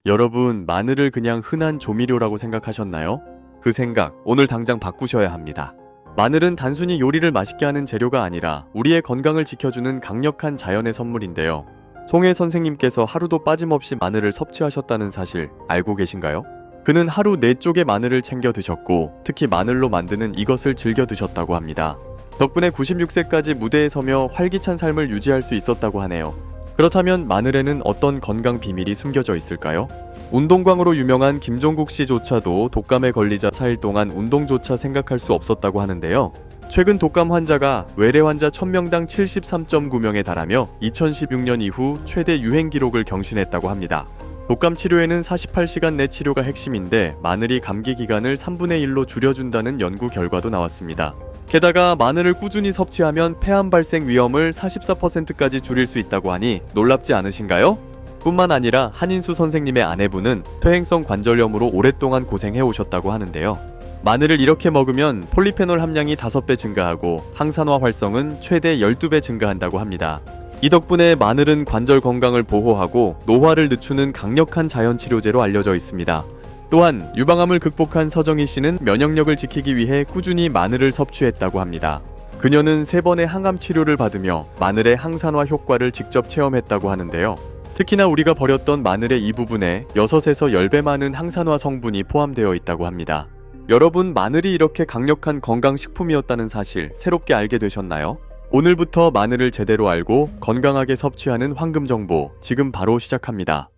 여러분, 마늘을 그냥 흔한 조미료라고 생각하셨나요? 그 생각, 오늘 당장 바꾸셔야 합니다. 마늘은 단순히 요리를 맛있게 하는 재료가 아니라 우리의 건강을 지켜주는 강력한 자연의 선물인데요. 송혜 선생님께서 하루도 빠짐없이 마늘을 섭취하셨다는 사실 알고 계신가요? 그는 하루 4쪽의 마늘을 챙겨 드셨고 특히 마늘로 만드는 이것을 즐겨 드셨다고 합니다. 덕분에 96세까지 무대에 서며 활기찬 삶을 유지할 수 있었다고 하네요. 그렇다면 마늘에는 어떤 건강 비밀이 숨겨져 있을까요? 운동광으로 유명한 김종국 씨조차도 독감에 걸리자 4일 동안 운동조차 생각할 수 없었다고 하는데요. 최근 독감 환자가 외래 환자 1000명당 73.9명에 달하며 2016년 이후 최대 유행 기록을 경신했다고 합니다. 독감 치료에는 48시간 내 치료가 핵심인데 마늘이 감기 기간을 3분의 1로 줄여준다는 연구 결과도 나왔습니다. 게다가 마늘을 꾸준히 섭취하면 폐암 발생 위험을 44%까지 줄일 수 있다고 하니 놀랍지 않으신가요? 뿐만 아니라 한인수 선생님의 아내분은 퇴행성 관절염으로 오랫동안 고생해 오셨다고 하는데요. 마늘을 이렇게 먹으면 폴리페놀 함량이 5배 증가하고 항산화 활성은 최대 12배 증가한다고 합니다. 이 덕분에 마늘은 관절 건강을 보호하고 노화를 늦추는 강력한 자연 치료제로 알려져 있습니다. 또한 유방암을 극복한 서정희 씨는 면역력을 지키기 위해 꾸준히 마늘을 섭취했다고 합니다. 그녀는 3번의 항암 치료를 받으며 마늘의 항산화 효과를 직접 체험했다고 하는데요. 특히나 우리가 버렸던 마늘의 이 부분에 6에서 10배 많은 항산화 성분이 포함되어 있다고 합니다. 여러분, 마늘이 이렇게 강력한 건강식품이었다는 사실 새롭게 알게 되셨나요? 오늘부터 마늘을 제대로 알고 건강하게 섭취하는 황금 정보 지금 바로 시작합니다.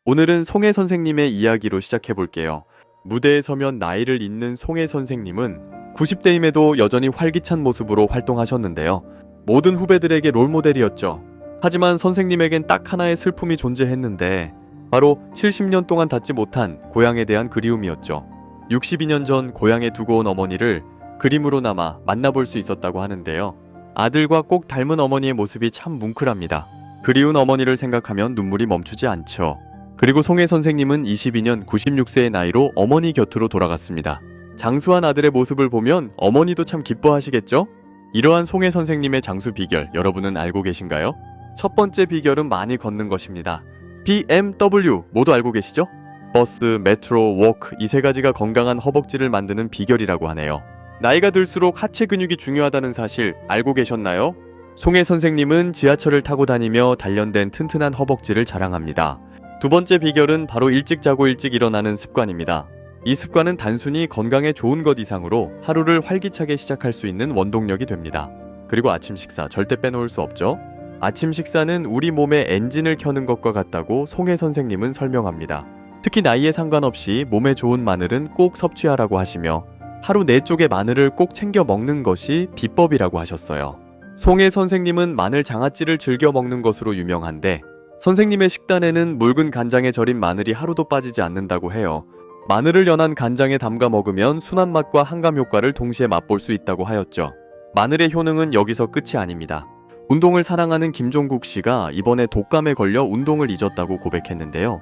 오늘은 송혜 선생님의 이야기로 시작해볼게요. 무대에 서면 나이를 잇는 송혜 선생님은 90대임에도 여전히 활기찬 모습으로 활동하셨는데요. 모든 후배들에게 롤모델이었죠. 하지만 선생님에겐 딱 하나의 슬픔이 존재했는데 바로 70년 동안 닿지 못한 고향에 대한 그리움이었죠. 62년 전 고향에 두고 온 어머니를 그림으로나마 만나볼 수 있었다고 하는데요. 아들과 꼭 닮은 어머니의 모습이 참 뭉클합니다. 그리운 어머니를 생각하면 눈물이 멈추지 않죠. 그리고 송혜 선생님은 22년 96세의 나이로 어머니 곁으로 돌아갔습니다. 장수한 아들의 모습을 보면 어머니도 참 기뻐하시겠죠? 이러한 송혜 선생님의 장수 비결 여러분은 알고 계신가요? 첫 번째 비결은 많이 걷는 것입니다. BMW 모두 알고 계시죠? 버스, 메트로, 워크 이 3가지가 건강한 허벅지를 만드는 비결이라고 하네요. 나이가 들수록 하체 근육이 중요하다는 사실 알고 계셨나요? 송혜 선생님은 지하철을 타고 다니며 단련된 튼튼한 허벅지를 자랑합니다. 두 번째 비결은 바로 일찍 자고 일찍 일어나는 습관입니다. 이 습관은 단순히 건강에 좋은 것 이상으로 하루를 활기차게 시작할 수 있는 원동력이 됩니다. 그리고 아침 식사 절대 빼놓을 수 없죠. 아침 식사는 우리 몸의 엔진을 켜는 것과 같다고 송혜 선생님은 설명합니다. 특히 나이에 상관없이 몸에 좋은 마늘은 꼭 섭취하라고 하시며 하루 4쪽의 마늘을 꼭 챙겨 먹는 것이 비법이라고 하셨어요. 송혜 선생님은 마늘 장아찌를 즐겨 먹는 것으로 유명한데 선생님의 식단에는 묽은 간장에 절인 마늘이 하루도 빠지지 않는다고 해요. 마늘을 연한 간장에 담가 먹으면 순한 맛과 항감 효과를 동시에 맛볼 수 있다고 하였죠. 마늘의 효능은 여기서 끝이 아닙니다. 운동을 사랑하는 김종국 씨가 이번에 독감에 걸려 운동을 잊었다고 고백했는데요.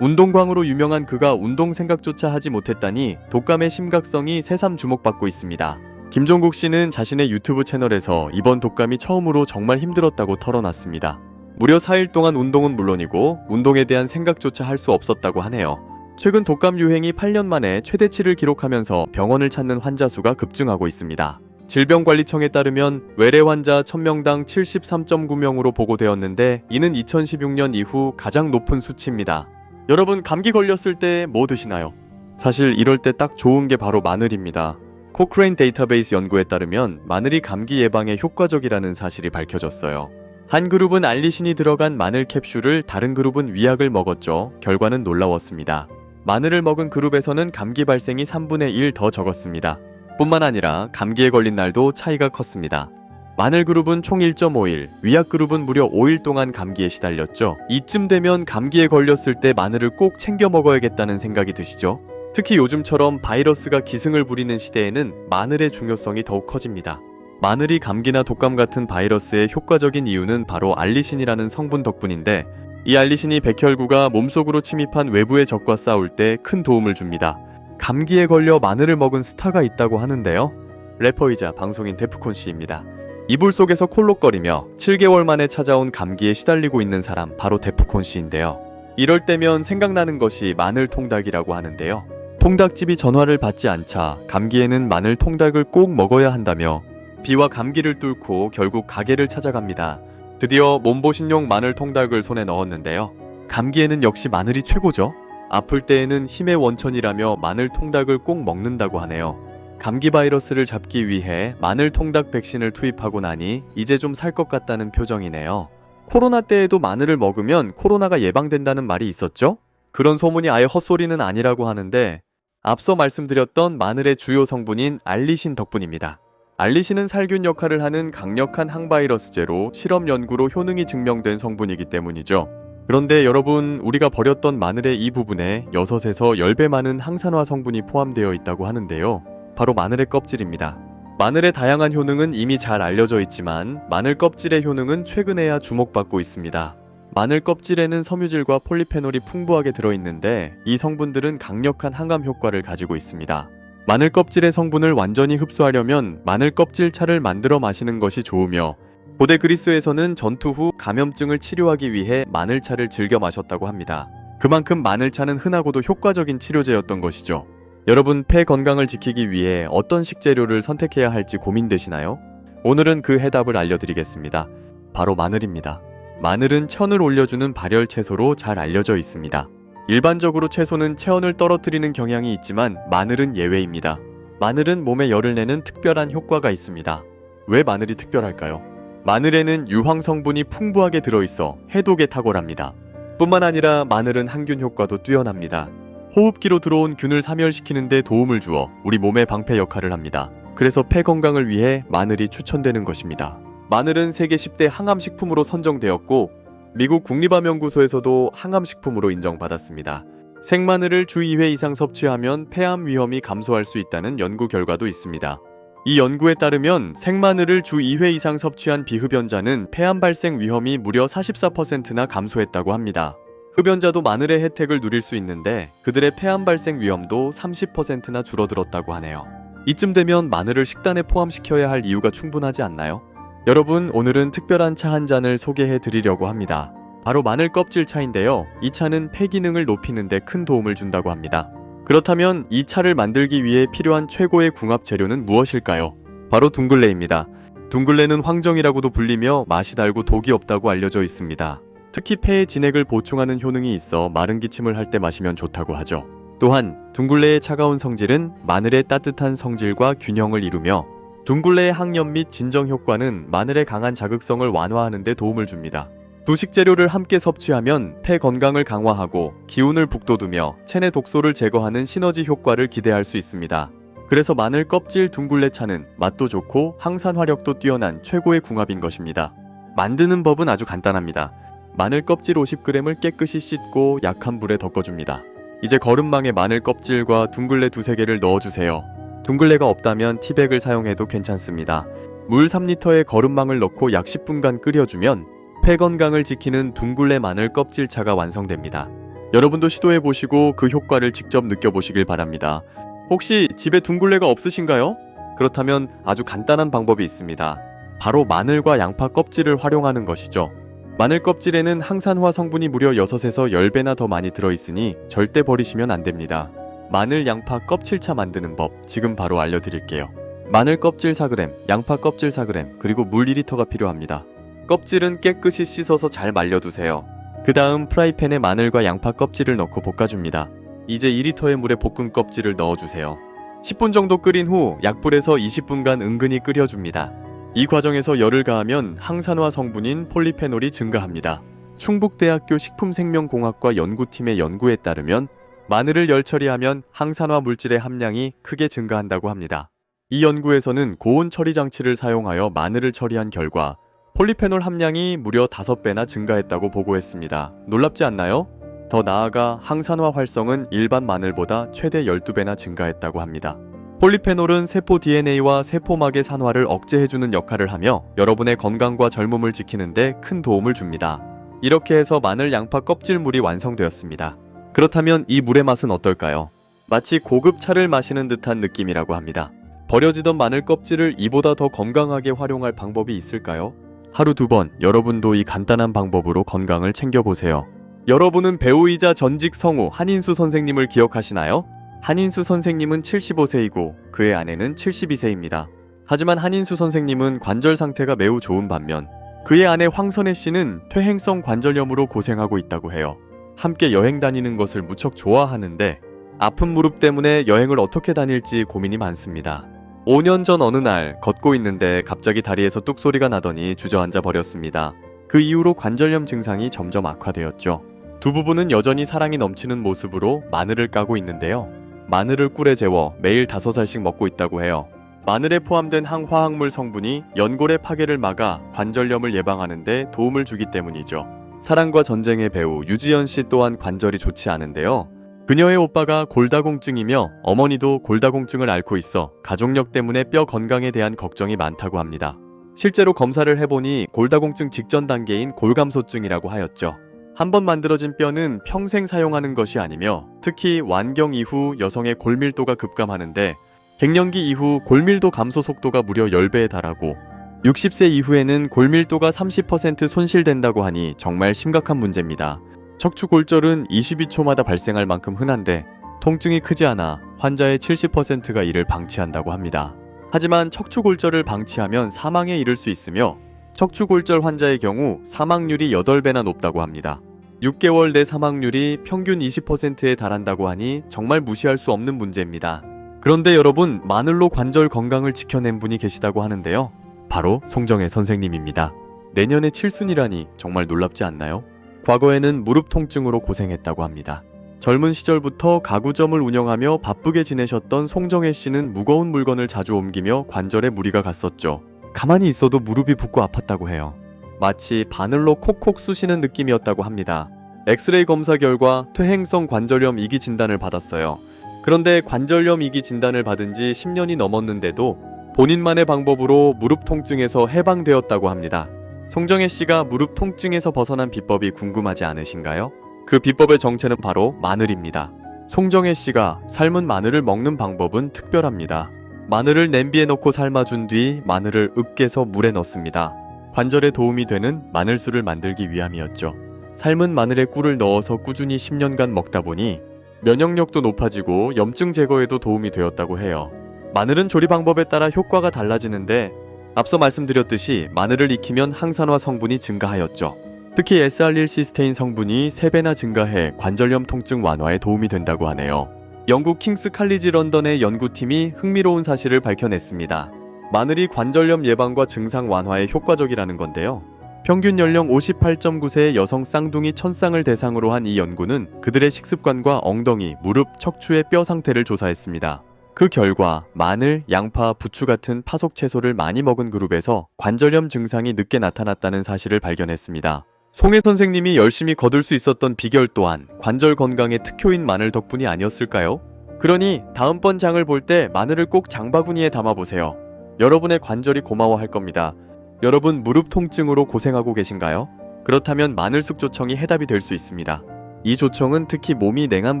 운동광으로 유명한 그가 운동 생각조차 하지 못했다니 독감의 심각성이 새삼 주목받고 있습니다. 김종국 씨는 자신의 유튜브 채널에서 이번 독감이 처음으로 정말 힘들었다고 털어놨습니다. 무려 4일 동안 운동은 물론이고 운동에 대한 생각조차 할 수 없었다고 하네요. 최근 독감 유행이 8년 만에 최대치를 기록하면서 병원을 찾는 환자 수가 급증하고 있습니다. 질병관리청에 따르면 외래 환자 1000명당 73.9명으로 보고되었는데 이는 2016년 이후 가장 높은 수치입니다. 여러분, 감기 걸렸을 때 뭐 드시나요? 사실 이럴 때 딱 좋은 게 바로 마늘입니다. 코크레인 데이터베이스 연구에 따르면 마늘이 감기 예방에 효과적이라는 사실이 밝혀졌어요. 한 그룹은 알리신이 들어간 마늘 캡슐을 다른 그룹은 위약을 먹었죠. 결과는 놀라웠습니다. 마늘을 먹은 그룹에서는 감기 발생이 3분의 1 더 적었습니다. 뿐만 아니라 감기에 걸린 날도 차이가 컸습니다. 마늘 그룹은 총 1.5일, 위약 그룹은 무려 5일 동안 감기에 시달렸죠. 이쯤 되면 감기에 걸렸을 때 마늘을 꼭 챙겨 먹어야겠다는 생각이 드시죠? 특히 요즘처럼 바이러스가 기승을 부리는 시대에는 마늘의 중요성이 더욱 커집니다. 마늘이 감기나 독감 같은 바이러스에 효과적인 이유는 바로 알리신이라는 성분 덕분인데 이 알리신이 백혈구가 몸속으로 침입한 외부의 적과 싸울 때 큰 도움을 줍니다. 감기에 걸려 마늘을 먹은 스타가 있다고 하는데요. 래퍼이자 방송인 데프콘 씨입니다. 이불 속에서 콜록거리며 7개월 만에 찾아온 감기에 시달리고 있는 사람 바로 데프콘 씨인데요. 이럴 때면 생각나는 것이 마늘 통닭이라고 하는데요. 통닭집이 전화를 받지 않자 감기에는 마늘 통닭을 꼭 먹어야 한다며 비와 감기를 뚫고 결국 가게를 찾아갑니다. 드디어 몸보신용 마늘 통닭을 손에 넣었는데요. 감기에는 역시 마늘이 최고죠. 아플 때에는 힘의 원천이라며 마늘 통닭을 꼭 먹는다고 하네요. 감기 바이러스를 잡기 위해 마늘 통닭 백신을 투입하고 나니 이제 좀 살 것 같다는 표정이네요. 코로나 때에도 마늘을 먹으면 코로나가 예방된다는 말이 있었죠? 그런 소문이 아예 헛소리는 아니라고 하는데 앞서 말씀드렸던 마늘의 주요 성분인 알리신 덕분입니다. 알리신은 살균 역할을 하는 강력한 항바이러스제로 실험 연구로 효능이 증명된 성분이기 때문이죠. 그런데 여러분, 우리가 버렸던 마늘의 이 부분에 6에서 10배 많은 항산화 성분이 포함되어 있다고 하는데요. 바로 마늘의 껍질입니다. 마늘의 다양한 효능은 이미 잘 알려져 있지만 마늘 껍질의 효능은 최근에야 주목받고 있습니다. 마늘 껍질에는 섬유질과 폴리페놀이 풍부하게 들어있는데 이 성분들은 강력한 항암 효과를 가지고 있습니다. 마늘 껍질의 성분을 완전히 흡수하려면 마늘 껍질 차를 만들어 마시는 것이 좋으며 고대 그리스에서는 전투 후 감염증을 치료하기 위해 마늘차를 즐겨 마셨다고 합니다. 그만큼 마늘차는 흔하고도 효과적인 치료제였던 것이죠. 여러분, 폐 건강을 지키기 위해 어떤 식재료를 선택해야 할지 고민되시나요? 오늘은 그 해답을 알려드리겠습니다. 바로 마늘입니다. 마늘은 천을 올려주는 발열 채소로 잘 알려져 있습니다. 일반적으로 채소는 체온을 떨어뜨리는 경향이 있지만 마늘은 예외입니다. 마늘은 몸에 열을 내는 특별한 효과가 있습니다. 왜 마늘이 특별할까요? 마늘에는 유황 성분이 풍부하게 들어있어 해독에 탁월합니다. 뿐만 아니라 마늘은 항균 효과도 뛰어납니다. 호흡기로 들어온 균을 사멸시키는 데 도움을 주어 우리 몸의 방패 역할을 합니다. 그래서 폐 건강을 위해 마늘이 추천되는 것입니다. 마늘은 세계 10대 항암식품으로 선정되었고 미국 국립암연구소에서도 항암식품으로 인정받았습니다. 생마늘을 주 2회 이상 섭취하면 폐암 위험이 감소할 수 있다는 연구 결과도 있습니다. 이 연구에 따르면 생마늘을 주 2회 이상 섭취한 비흡연자는 폐암 발생 위험이 무려 44%나 감소했다고 합니다. 흡연자도 마늘의 혜택을 누릴 수 있는데 그들의 폐암 발생 위험도 30%나 줄어들었다고 하네요. 이쯤 되면 마늘을 식단에 포함시켜야 할 이유가 충분하지 않나요? 여러분, 오늘은 특별한 차 한 잔을 소개해 드리려고 합니다. 바로 마늘 껍질 차인데요. 이 차는 폐 기능을 높이는 데 큰 도움을 준다고 합니다. 그렇다면 이 차를 만들기 위해 필요한 최고의 궁합 재료는 무엇일까요? 바로 둥글레입니다. 둥글레는 황정이라고도 불리며 맛이 달고 독이 없다고 알려져 있습니다. 특히 폐에 진액을 보충하는 효능이 있어 마른 기침을 할 때 마시면 좋다고 하죠. 또한 둥글레의 차가운 성질은 마늘의 따뜻한 성질과 균형을 이루며 둥글레의 항염 및 진정 효과는 마늘의 강한 자극성을 완화하는 데 도움을 줍니다. 두 식재료를 함께 섭취하면 폐 건강을 강화하고 기운을 북돋우며 체내 독소를 제거하는 시너지 효과를 기대할 수 있습니다. 그래서 마늘 껍질 둥글레 차는 맛도 좋고 항산화력도 뛰어난 최고의 궁합인 것입니다. 만드는 법은 아주 간단합니다. 마늘 껍질 50g을 깨끗이 씻고 약한 불에 덮어줍니다. 이제 거름망에 마늘 껍질과 둥글레 두세 개를 넣어주세요. 둥글레가 없다면 티백을 사용해도 괜찮습니다. 물 3리터에 거름망을 넣고 약 10분간 끓여주면 폐 건강을 지키는 둥글레 마늘 껍질차가 완성됩니다. 여러분도 시도해보시고 그 효과를 직접 느껴보시길 바랍니다. 혹시 집에 둥글레가 없으신가요? 그렇다면 아주 간단한 방법이 있습니다. 바로 마늘과 양파 껍질을 활용하는 것이죠. 마늘 껍질에는 항산화 성분이 무려 6에서 10배나 더 많이 들어있으니 절대 버리시면 안 됩니다. 마늘 양파 껍질차 만드는 법 지금 바로 알려드릴게요. 마늘 껍질 4g, 양파 껍질 4g, 그리고 물 2리터가 필요합니다. 껍질은 깨끗이 씻어서 잘 말려두세요. 그 다음 프라이팬에 마늘과 양파 껍질을 넣고 볶아줍니다. 이제 2리터의 물에 볶은 껍질을 넣어주세요. 10분 정도 끓인 후 약불에서 20분간 은근히 끓여줍니다. 이 과정에서 열을 가하면 항산화 성분인 폴리페놀이 증가합니다. 충북대학교 식품생명공학과 연구팀의 연구에 따르면 마늘을 열 처리하면 항산화 물질의 함량이 크게 증가한다고 합니다. 이 연구에서는 고온 처리 장치를 사용하여 마늘을 처리한 결과 폴리페놀 함량이 무려 5배나 증가했다고 보고했습니다. 놀랍지 않나요? 더 나아가 항산화 활성은 일반 마늘보다 최대 12배나 증가했다고 합니다. 폴리페놀은 세포 DNA와 세포막의 산화를 억제해주는 역할을 하며 여러분의 건강과 젊음을 지키는 데 큰 도움을 줍니다. 이렇게 해서 마늘 양파 껍질물이 완성되었습니다. 그렇다면 이 물의 맛은 어떨까요? 마치 고급 차를 마시는 듯한 느낌이라고 합니다. 버려지던 마늘 껍질을 이보다 더 건강하게 활용할 방법이 있을까요? 하루 2번 여러분도 이 간단한 방법으로 건강을 챙겨보세요. 여러분은 배우이자 전직 성우 한인수 선생님을 기억하시나요? 한인수 선생님은 75세이고 그의 아내는 72세입니다. 하지만 한인수 선생님은 관절 상태가 매우 좋은 반면 그의 아내 황선혜 씨는 퇴행성 관절염으로 고생하고 있다고 해요. 함께 여행 다니는 것을 무척 좋아하는데 아픈 무릎 때문에 여행을 어떻게 다닐지 고민이 많습니다. 5년 전 어느 날 걷고 있는데 갑자기 다리에서 뚝 소리가 나더니 주저앉아 버렸습니다. 그 이후로 관절염 증상이 점점 악화되었죠. 두 부부는 여전히 사랑이 넘치는 모습으로 마늘을 까고 있는데요. 마늘을 꿀에 재워 매일 5알씩 먹고 있다고 해요. 마늘에 포함된 항화학물 성분이 연골의 파괴를 막아 관절염을 예방하는 데 도움을 주기 때문이죠. 사랑과 전쟁의 배우 유지연 씨 또한 관절이 좋지 않은데요. 그녀의 오빠가 골다공증이며 어머니도 골다공증을 앓고 있어 가족력 때문에 뼈 건강에 대한 걱정이 많다고 합니다. 실제로 검사를 해보니 골다공증 직전 단계인 골감소증이라고 하였죠. 한번 만들어진 뼈는 평생 사용하는 것이 아니며 특히 완경 이후 여성의 골밀도가 급감하는데 갱년기 이후 골밀도 감소 속도가 무려 10배에 달하고 60세 이후에는 골밀도가 30% 손실된다고 하니 정말 심각한 문제입니다. 척추골절은 22초마다 발생할 만큼 흔한데 통증이 크지 않아 환자의 70%가 이를 방치한다고 합니다. 하지만 척추골절을 방치하면 사망에 이를 수 있으며 척추골절 환자의 경우 사망률이 8배나 높다고 합니다. 6개월 내 사망률이 평균 20%에 달한다고 하니 정말 무시할 수 없는 문제입니다. 그런데 여러분, 마늘로 관절 건강을 지켜낸 분이 계시다고 하는데요. 바로 송정혜 선생님입니다. 내년에 칠순이라니 정말 놀랍지 않나요? 과거에는 무릎 통증으로 고생했다고 합니다. 젊은 시절부터 가구점을 운영하며 바쁘게 지내셨던 송정혜 씨는 무거운 물건을 자주 옮기며 관절에 무리가 갔었죠. 가만히 있어도 무릎이 붓고 아팠다고 해요. 마치 바늘로 콕콕 쑤시는 느낌이었다고 합니다. 엑스레이 검사 결과 퇴행성 관절염 2기 진단을 받았어요. 그런데 관절염 2기 진단을 받은 지 10년이 넘었는데도 본인만의 방법으로 무릎 통증에서 해방되었다고 합니다. 송정혜 씨가 무릎 통증에서 벗어난 비법이 궁금하지 않으신가요? 그 비법의 정체는 바로 마늘입니다. 송정혜 씨가 삶은 마늘을 먹는 방법은 특별합니다. 마늘을 냄비에 넣고 삶아준 뒤 마늘을 으깨서 물에 넣습니다. 관절에 도움이 되는 마늘술을 만들기 위함이었죠. 삶은 마늘에 꿀을 넣어서 꾸준히 10년간 먹다 보니 면역력도 높아지고 염증 제거에도 도움이 되었다고 해요. 마늘은 조리 방법에 따라 효과가 달라지는데 앞서 말씀드렸듯이 마늘을 익히면 항산화 성분이 증가하였죠. 특히 SR1시스테인 성분이 3배나 증가해 관절염 통증 완화에 도움이 된다고 하네요. 영국 킹스 칼리지 런던의 연구팀이 흥미로운 사실을 밝혀냈습니다. 마늘이 관절염 예방과 증상 완화에 효과적이라는 건데요. 평균 연령 58.9세의 여성 쌍둥이 1000쌍을 대상으로 한 이 연구는 그들의 식습관과 엉덩이, 무릎, 척추의 뼈 상태를 조사했습니다. 그 결과 마늘, 양파, 부추 같은 파속 채소를 많이 먹은 그룹에서 관절염 증상이 늦게 나타났다는 사실을 발견했습니다. 송혜 선생님이 열심히 거둘 수 있었던 비결 또한 관절 건강의 특효인 마늘 덕분이 아니었을까요? 그러니 다음번 장을 볼 때 마늘을 꼭 장바구니에 담아보세요. 여러분의 관절이 고마워할 겁니다. 여러분 무릎 통증으로 고생하고 계신가요? 그렇다면 마늘쑥 조청이 해답이 될 수 있습니다. 이 조청은 특히 몸이 냉한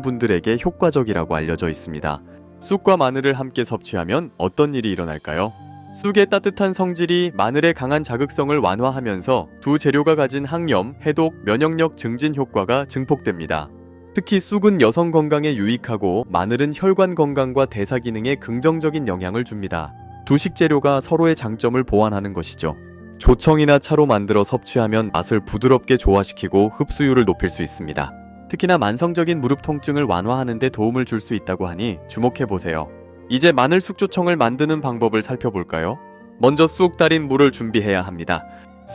분들에게 효과적이라고 알려져 있습니다. 쑥과 마늘을 함께 섭취하면 어떤 일이 일어날까요? 쑥의 따뜻한 성질이 마늘의 강한 자극성을 완화하면서 두 재료가 가진 항염, 해독, 면역력 증진 효과가 증폭됩니다. 특히 쑥은 여성 건강에 유익하고 마늘은 혈관 건강과 대사 기능에 긍정적인 영향을 줍니다. 두 식재료가 서로의 장점을 보완하는 것이죠. 조청이나 차로 만들어 섭취하면 맛을 부드럽게 조화시키고 흡수율을 높일 수 있습니다. 특히나 만성적인 무릎 통증을 완화하는 데 도움을 줄 수 있다고 하니 주목해보세요. 이제 마늘 쑥조청을 만드는 방법을 살펴볼까요? 먼저 쑥 달인 물을 준비해야 합니다.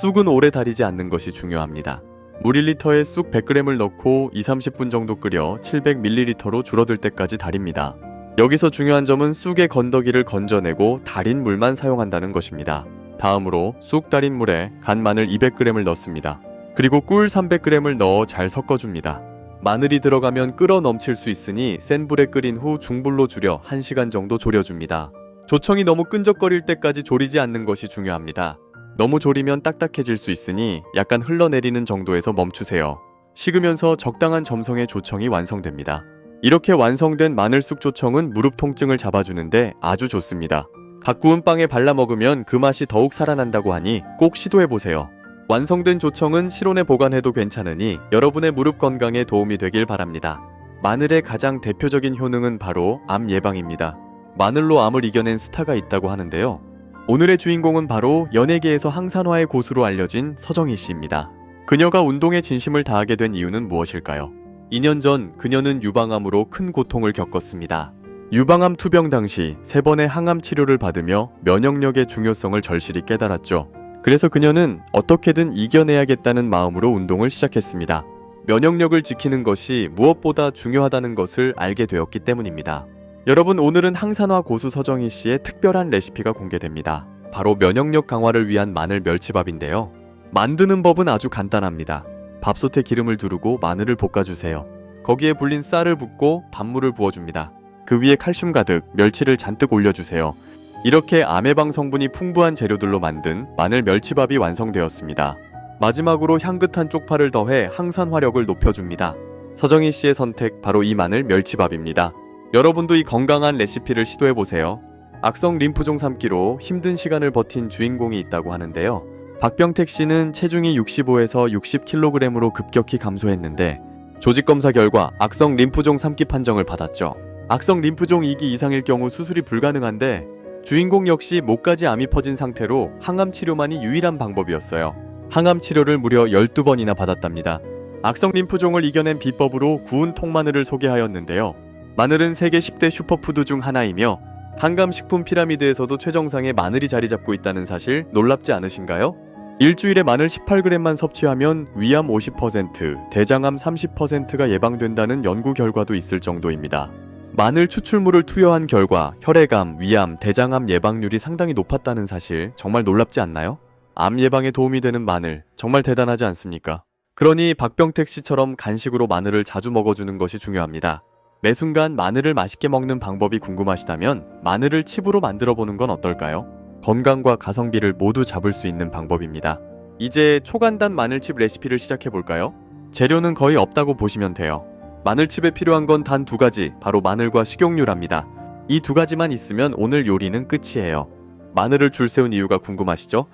쑥은 오래 달이지 않는 것이 중요합니다. 물 1리터에 쑥 100g을 넣고 2-30분 정도 끓여 700ml로 줄어들 때까지 달입니다. 여기서 중요한 점은 쑥의 건더기를 건져내고 달인 물만 사용한다는 것입니다. 다음으로 쑥 달인 물에 간 마늘 200g을 넣습니다. 그리고 꿀 300g을 넣어 잘 섞어줍니다. 마늘이 들어가면 끓어 넘칠 수 있으니 센 불에 끓인 후 중불로 줄여 1시간 정도 졸여줍니다. 조청이 너무 끈적거릴 때까지 졸이지 않는 것이 중요합니다. 너무 졸이면 딱딱해질 수 있으니 약간 흘러내리는 정도에서 멈추세요. 식으면서 적당한 점성의 조청이 완성됩니다. 이렇게 완성된 마늘쑥 조청은 무릎 통증을 잡아주는데 아주 좋습니다. 갓 구운 빵에 발라 먹으면 그 맛이 더욱 살아난다고 하니 꼭 시도해보세요. 완성된 조청은 실온에 보관해도 괜찮으니 여러분의 무릎 건강에 도움이 되길 바랍니다. 마늘의 가장 대표적인 효능은 바로 암 예방입니다. 마늘로 암을 이겨낸 스타가 있다고 하는데요. 오늘의 주인공은 바로 연예계에서 항산화의 고수로 알려진 서정희 씨입니다. 그녀가 운동에 진심을 다하게 된 이유는 무엇일까요? 2년 전 그녀는 유방암으로 큰 고통을 겪었습니다. 유방암 투병 당시 3번의 항암 치료를 받으며 면역력의 중요성을 절실히 깨달았죠. 그래서 그녀는 어떻게든 이겨내야겠다는 마음으로 운동을 시작했습니다. 면역력을 지키는 것이 무엇보다 중요하다는 것을 알게 되었기 때문입니다. 여러분, 오늘은 항산화 고수 서정희 씨의 특별한 레시피가 공개됩니다. 바로 면역력 강화를 위한 마늘 멸치밥인데요. 만드는 법은 아주 간단합니다. 밥솥에 기름을 두르고 마늘을 볶아주세요. 거기에 불린 쌀을 붓고 밥물을 부어줍니다. 그 위에 칼슘 가득 멸치를 잔뜩 올려주세요. 이렇게 암해방 성분이 풍부한 재료들로 만든 마늘 멸치밥이 완성되었습니다. 마지막으로 향긋한 쪽파를 더해 항산화력을 높여줍니다. 서정희 씨의 선택, 바로 이 마늘 멸치밥입니다. 여러분도 이 건강한 레시피를 시도해보세요. 악성 림프종 삼기로 힘든 시간을 버틴 주인공이 있다고 하는데요. 박병택 씨는 체중이 65에서 60kg으로 급격히 감소했는데 조직검사 결과 악성 림프종 3기 판정을 받았죠. 악성 림프종 2기 이상일 경우 수술이 불가능한데 주인공 역시 목까지 암이 퍼진 상태로 항암 치료만이 유일한 방법이었어요. 항암 치료를 무려 12번이나 받았답니다. 악성 림프종을 이겨낸 비법으로 구운 통마늘을 소개하였는데요. 마늘은 세계 10대 슈퍼푸드 중 하나이며 한감식품 피라미드에서도 최정상에 마늘이 자리 잡고 있다는 사실 놀랍지 않으신가요? 일주일에 마늘 18g만 섭취하면 위암 50%, 대장암 30%가 예방된다는 연구 결과도 있을 정도입니다. 마늘 추출물을 투여한 결과 혈액암, 위암, 대장암 예방률이 상당히 높았다는 사실 정말 놀랍지 않나요? 암 예방에 도움이 되는 마늘, 정말 대단하지 않습니까? 그러니 박병택 씨처럼 간식으로 마늘을 자주 먹어주는 것이 중요합니다. 매 순간 마늘을 맛있게 먹는 방법이 궁금하시다면 마늘을 칩으로 만들어보는 건 어떨까요? 건강과 가성비를 모두 잡을 수 있는 방법입니다. 이제 초간단 마늘칩 레시피를 시작해볼까요? 재료는 거의 없다고 보시면 돼요. 마늘칩에 필요한 건 단 2가지, 바로 마늘과 식용유랍니다. 이 2가지만 있으면 오늘 요리는 끝이에요. 마늘을 줄 세운 이유가 궁금하시죠?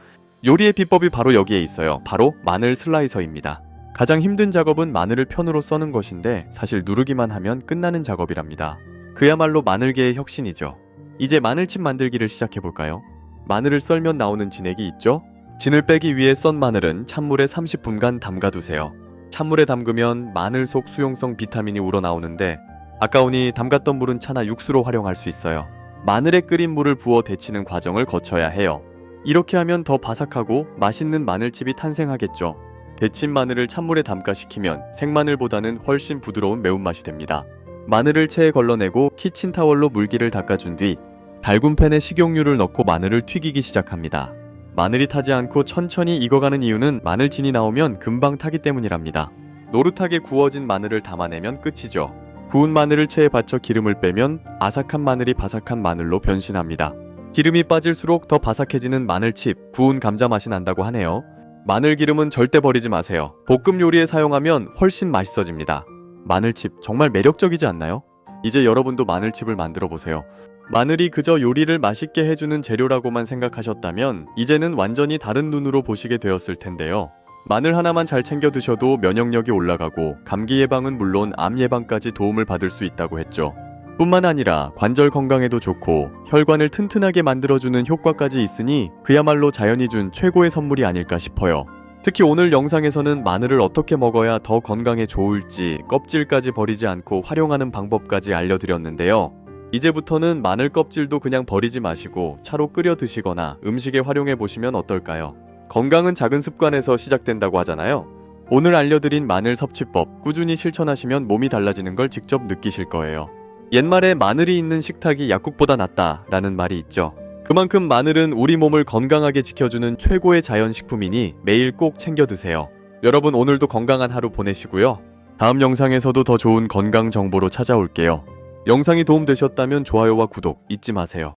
요리의 비법이 바로 여기에 있어요. 바로 마늘 슬라이서입니다. 가장 힘든 작업은 마늘을 편으로 써는 것인데 사실 누르기만 하면 끝나는 작업이랍니다. 그야말로 마늘계의 혁신이죠. 이제 마늘칩 만들기를 시작해볼까요? 마늘을 썰면 나오는 진액이 있죠? 진을 빼기 위해 썬 마늘은 찬물에 30분간 담가두세요. 찬물에 담그면 마늘 속 수용성 비타민이 우러나오는데 아까우니 담갔던 물은 차나 육수로 활용할 수 있어요. 마늘에 끓인 물을 부어 데치는 과정을 거쳐야 해요. 이렇게 하면 더 바삭하고 맛있는 마늘칩이 탄생하겠죠. 데친 마늘을 찬물에 담가식히면 생마늘보다는 훨씬 부드러운 매운맛이 됩니다. 마늘을 체에 걸러내고 키친타월로 물기를 닦아준 뒤 달군 팬에 식용유를 넣고 마늘을 튀기기 시작합니다. 마늘이 타지 않고 천천히 익어가는 이유는 마늘진이 나오면 금방 타기 때문이랍니다. 노릇하게 구워진 마늘을 담아내면 끝이죠. 구운 마늘을 체에 받쳐 기름을 빼면 아삭한 마늘이 바삭한 마늘로 변신합니다. 기름이 빠질수록 더 바삭해지는 마늘칩, 구운 감자 맛이 난다고 하네요. 마늘 기름은 절대 버리지 마세요. 볶음 요리에 사용하면 훨씬 맛있어집니다. 마늘칩 정말 매력적이지 않나요? 이제 여러분도 마늘칩을 만들어 보세요. 마늘이 그저 요리를 맛있게 해주는 재료라고만 생각하셨다면 이제는 완전히 다른 눈으로 보시게 되었을 텐데요. 마늘 하나만 잘 챙겨 드셔도 면역력이 올라가고 감기 예방은 물론 암 예방까지 도움을 받을 수 있다고 했죠. 뿐만 아니라 관절 건강에도 좋고 혈관을 튼튼하게 만들어주는 효과까지 있으니 그야말로 자연이 준 최고의 선물이 아닐까 싶어요. 특히 오늘 영상에서는 마늘을 어떻게 먹어야 더 건강에 좋을지 껍질까지 버리지 않고 활용하는 방법까지 알려드렸는데요. 이제부터는 마늘 껍질도 그냥 버리지 마시고 차로 끓여 드시거나 음식에 활용해 보시면 어떨까요? 건강은 작은 습관에서 시작된다고 하잖아요. 오늘 알려드린 마늘 섭취법 꾸준히 실천하시면 몸이 달라지는 걸 직접 느끼실 거예요. 옛말에 마늘이 있는 식탁이 약국보다 낫다 라는 말이 있죠. 그만큼 마늘은 우리 몸을 건강하게 지켜주는 최고의 자연식품이니 매일 꼭 챙겨 드세요. 여러분, 오늘도 건강한 하루 보내시고요. 다음 영상에서도 더 좋은 건강 정보로 찾아올게요. 영상이 도움되셨다면 좋아요와 구독 잊지 마세요.